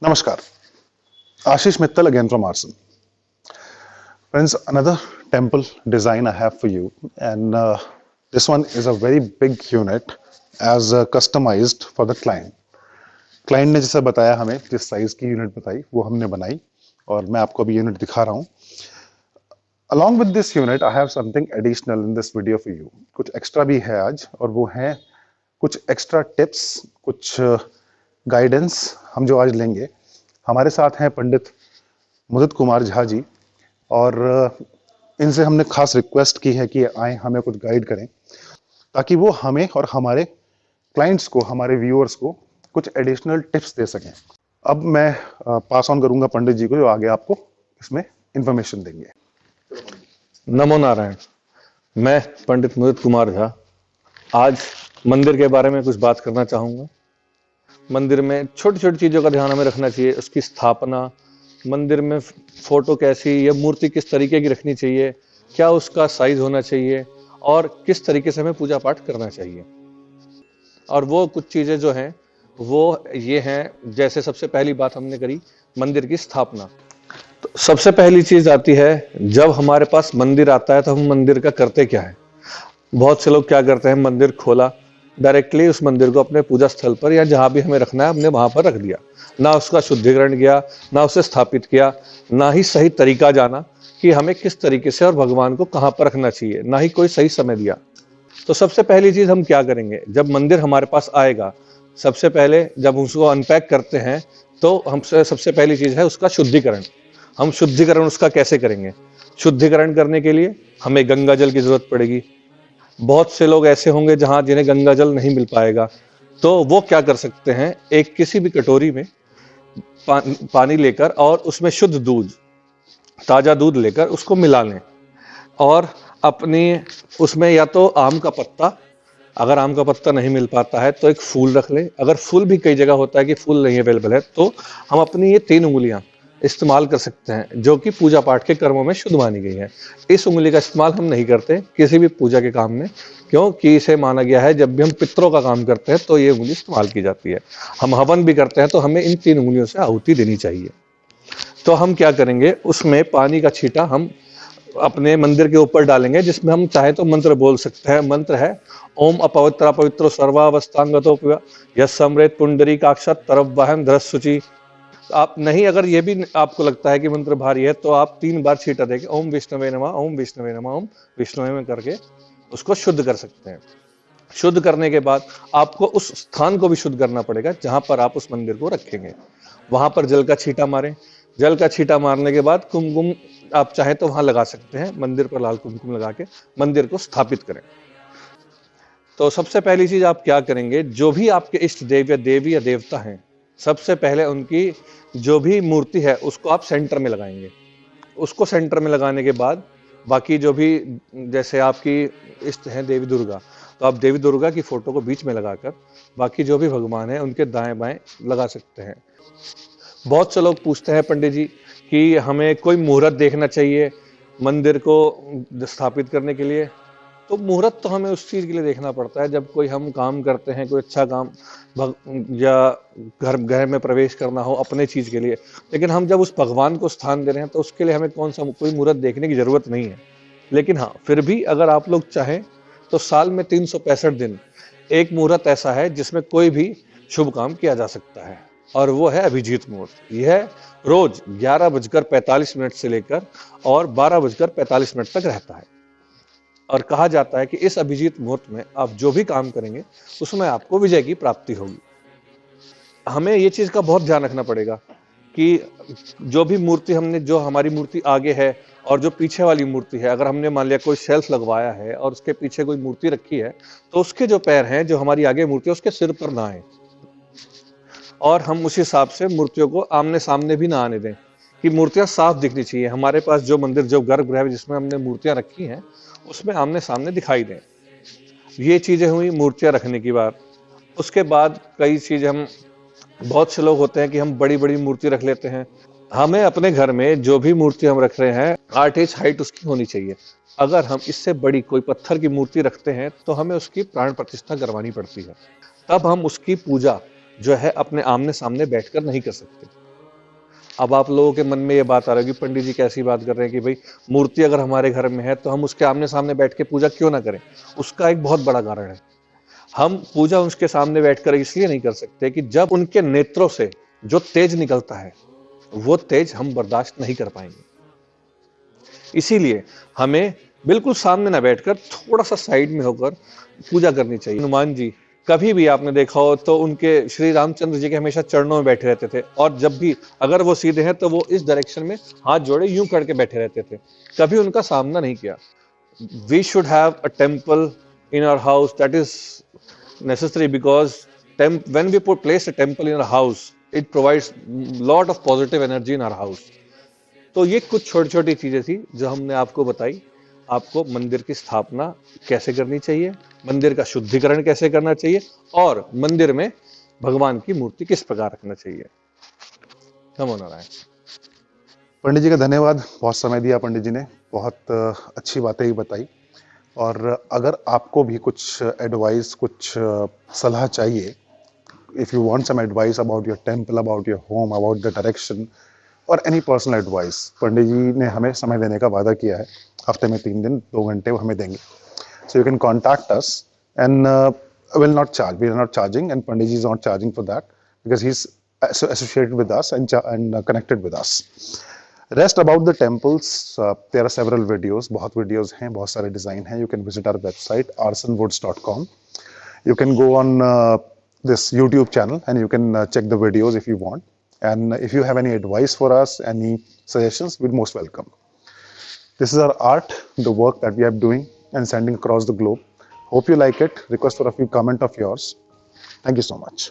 Namaskar. Ashish Mittal again from Arson. Friends, another temple design I have for you, and this one is a very big unit as customized for the client. Client ने जैसा बताया, हमें जिस size की unit बताई वो हमने बनाई और मैं आपको अभी यूनिट दिखा रहा हूँ. Along with this unit, I have something additional in this video for you. कुछ एक्स्ट्रा भी है आज, और वो है कुछ एक्स्ट्रा टिप्स, कुछ गाइडेंस हम जो आज लेंगे. हमारे साथ हैं पंडित मुदित कुमार झा जी, और इनसे हमने खास रिक्वेस्ट की है कि आए हमें कुछ गाइड करें, ताकि वो हमें और हमारे क्लाइंट्स को, हमारे व्यूअर्स को कुछ एडिशनल टिप्स दे सकें. अब मैं पास ऑन करूंगा पंडित जी को, जो आगे आपको इसमें इंफॉर्मेशन देंगे. नमो नारायण. मैं पंडित मुदित कुमार झा आज मंदिर के बारे में कुछ बात करना चाहूँगा. मंदिर में छोटी छोटी चीज़ों का ध्यान हमें रखना चाहिए. उसकी स्थापना, मंदिर में फोटो कैसी या मूर्ति किस तरीके की रखनी चाहिए, क्या उसका साइज होना चाहिए, और किस तरीके से हमें पूजा पाठ करना चाहिए. और वो कुछ चीज़ें जो हैं वो ये हैं. जैसे सबसे पहली बात हमने करी मंदिर की स्थापना. तो सबसे पहली चीज आती है, जब हमारे पास मंदिर आता है तो हम मंदिर का करते क्या है. बहुत से लोग क्या करते हैं, मंदिर खोला, डायरेक्टली उस मंदिर को अपने पूजा स्थल पर या जहां भी हमें रखना है हमने वहां पर रख दिया. ना उसका शुद्धिकरण किया, ना उसे स्थापित किया, ना ही सही तरीका जाना कि हमें किस तरीके से और भगवान को कहाँ पर रखना चाहिए, ना ही कोई सही समय दिया. तो सबसे पहली चीज हम क्या करेंगे, जब मंदिर हमारे पास आएगा, सबसे पहले जब उसको अनपैक करते हैं तो हमसे सबसे पहली चीज है उसका शुद्धिकरण. हम शुद्धिकरण उसका कैसे करेंगे. शुद्धिकरण करने के लिए हमें गंगा जल की जरूरत पड़ेगी. बहुत से लोग ऐसे होंगे जहां जिन्हें गंगा जल नहीं मिल पाएगा, तो वो क्या कर सकते हैं, एक किसी भी कटोरी में पानी लेकर और उसमें शुद्ध दूध, ताजा दूध लेकर उसको मिला लें, और अपनी उसमें या तो आम का पत्ता, अगर आम का पत्ता नहीं मिल पाता है तो एक फूल रख लें. अगर फूल भी कई जगह होता है कि फूल नहीं अवेलेबल है, तो हम अपनी ये 3 उंगलियां इस्तेमाल कर सकते हैं, जो कि पूजा पाठ के कर्मों में शुद्ध मानी गई है. इस उंगली का इस्तेमाल हम नहीं करते किसी भी पूजा के काम में, क्योंकि इसे माना गया है जब भी हम पितरों का काम करते हैं तो ये उंगली इस्तेमाल की जाती है. हम हवन भी करते हैं तो हमें इन 3 उंगलियों से आहुति देनी चाहिए. तो हम क्या करेंगे, उसमें पानी का छींटा हम अपने मंदिर के ऊपर डालेंगे, जिसमें हम चाहे तो मंत्र बोल सकते हैं. मंत्र है ओम अपवित्र पवित्रो सर्वावस्थांगतो यमृत पुंडरी काक्षत तरवहम धृसुचि. आप नहीं, अगर ये भी आपको लगता है कि मंत्र भारी है, तो आप 3 बार छींटा देके ओम विष्णुवे नमः, ओम विष्णुवे नमः, ओम विष्णुवे में करके उसको शुद्ध कर सकते हैं. शुद्ध करने के बाद आपको उस स्थान को भी शुद्ध करना पड़ेगा जहां पर आप उस मंदिर को रखेंगे. वहां पर जल का छींटा मारें. जल का छींटा मारने के बाद कुमकुम आप चाहे तो वहां लगा सकते हैं. मंदिर पर लाल कुमकुम लगा के मंदिर को स्थापित करें. तो सबसे पहली चीज आप क्या करेंगे, जो भी आपके इष्ट देव या देवी या देवता हैं, सबसे पहले उनकी जो भी मूर्ति है उसको आप सेंटर में लगाएंगे. उसको सेंटर में लगाने के बाद बाकी जो भी, जैसे आपकी इष्ट हैं देवी दुर्गा, तो आप देवी दुर्गा की फोटो को बीच में लगाकर बाकी जो भी भगवान हैं उनके दाएं बाएं लगा सकते हैं. बहुत से लोग पूछते हैं पंडित जी कि हमें कोई मुहूर्त देखना चाहिए मंदिर को स्थापित करने के लिए. तो मुहूर्त तो हमें उस चीज़ के लिए देखना पड़ता है जब कोई हम काम करते हैं, कोई अच्छा काम या घर में प्रवेश करना हो अपने चीज़ के लिए. लेकिन हम जब उस भगवान को स्थान दे रहे हैं तो उसके लिए हमें कोई मुहूर्त देखने की ज़रूरत नहीं है. लेकिन हाँ, फिर भी अगर आप लोग चाहें तो साल में 365 दिन एक मुहूर्त ऐसा है जिसमें कोई भी शुभ काम किया जा सकता है, और वो है अभिजीत मुहूर्त. यह रोज 11:45 से लेकर और 12:45 तक रहता है. और कहा जाता है कि इस अभिजीत मुहूर्त में आप जो भी काम करेंगे उसमें आपको विजय की प्राप्ति होगी. हमें ये चीज का बहुत ध्यान रखना पड़ेगा कि जो भी मूर्ति हमने, जो हमारी मूर्ति आगे है और जो पीछे वाली मूर्ति है, अगर हमने मान लिया कोई शेल्फ लगवाया है और उसके पीछे कोई मूर्ति रखी है, तो उसके जो पैर हैं, जो हमारी आगे मूर्ति है, उसके सिर पर ना आए. और हम उस हिसाब से मूर्तियों को आमने सामने भी ना आने दें, कि मूर्तियां साफ दिखनी चाहिए. हमारे पास जो मंदिर, जो गर्भगृह जिसमें हमने मूर्तियां रखी हैं, उसमें आमने सामने दिखाई दें. ये चीजें हुई मूर्तियां रखने की बात. उसके बाद कई चीजें, हम बहुत से लोग होते हैं कि हम बड़ी बड़ी मूर्ति रख लेते हैं. हमें अपने घर में जो भी मूर्ति हम रख रहे हैं 8 इंच हाइट उसकी होनी चाहिए. अगर हम इससे बड़ी कोई पत्थर की मूर्ति रखते हैं तो हमें उसकी प्राण प्रतिष्ठा करवानी पड़ती है. तब हम उसकी पूजा जो है अपने आमने सामने बैठकर नहीं कर सकते. अब आप लोगों के मन में ये बात आ रही होगी, पंडित जी कैसी बात कर रहे हैं कि भाई मूर्ति अगर हमारे घर में है तो हम उसके आमने सामने बैठ के पूजा क्यों ना करें। उसका एक बहुत बड़ा कारण है, हम पूजा उसके सामने बैठकर इसलिए नहीं कर सकते कि जब उनके नेत्रों से जो तेज निकलता है वो तेज हम बर्दाश्त नहीं कर पाएंगे। इसीलिए हमें बिल्कुल सामने ना बैठकर थोड़ा सा साइड में होकर पूजा करनी चाहिए। हनुमान जी कभी भी आपने देखा हो तो उनके श्री रामचंद्र जी के हमेशा चरणों में बैठे रहते थे, और जब भी अगर वो सीधे हैं तो वो इस डायरेक्शन में हाथ जोड़े यूं करके बैठे रहते थे, कभी उनका सामना नहीं किया। We should have a temple in our house. That is necessary because when we place a temple in our house, it provides lot of positive energy in our house. तो ये कुछ छोटी छोटी चीजें थी जो हमने आपको बताई, आपको मंदिर की स्थापना कैसे करनी चाहिए, मंदिर का शुद्धिकरण कैसे करना चाहिए, और मंदिर में भगवान की मूर्ति किस प्रकार रखना चाहिए। नमो नारायण। पंडित जी का धन्यवाद, बहुत समय दिया पंडित जी ने, बहुत अच्छी बातें ही बताई। और अगर आपको भी कुछ एडवाइस, कुछ सलाह चाहिए, if you want some advice about your temple, about your home, about the direction, और any personal advice, pandit ji ने हमें समय देने का वादा किया है, हफ्ते में 3 दिन 2 घंटे वो हमें देंगे। So you can contact us and will not charge. We are not charging, and Pandit ji is not charging for that because he's associated with us and connected with us. Rest about the temples, there are several videos, बहुत videos हैं, बहुत सारे design हैं. You can visit our website arsonwoods.com. You can go on this YouTube channel and you can check the videos if you want. And if you have any advice for us, any suggestions, we're most welcome. This is our art, the work that we are doing and sending across the globe. Hope you like it. Request for a few comment of yours. Thank you so much.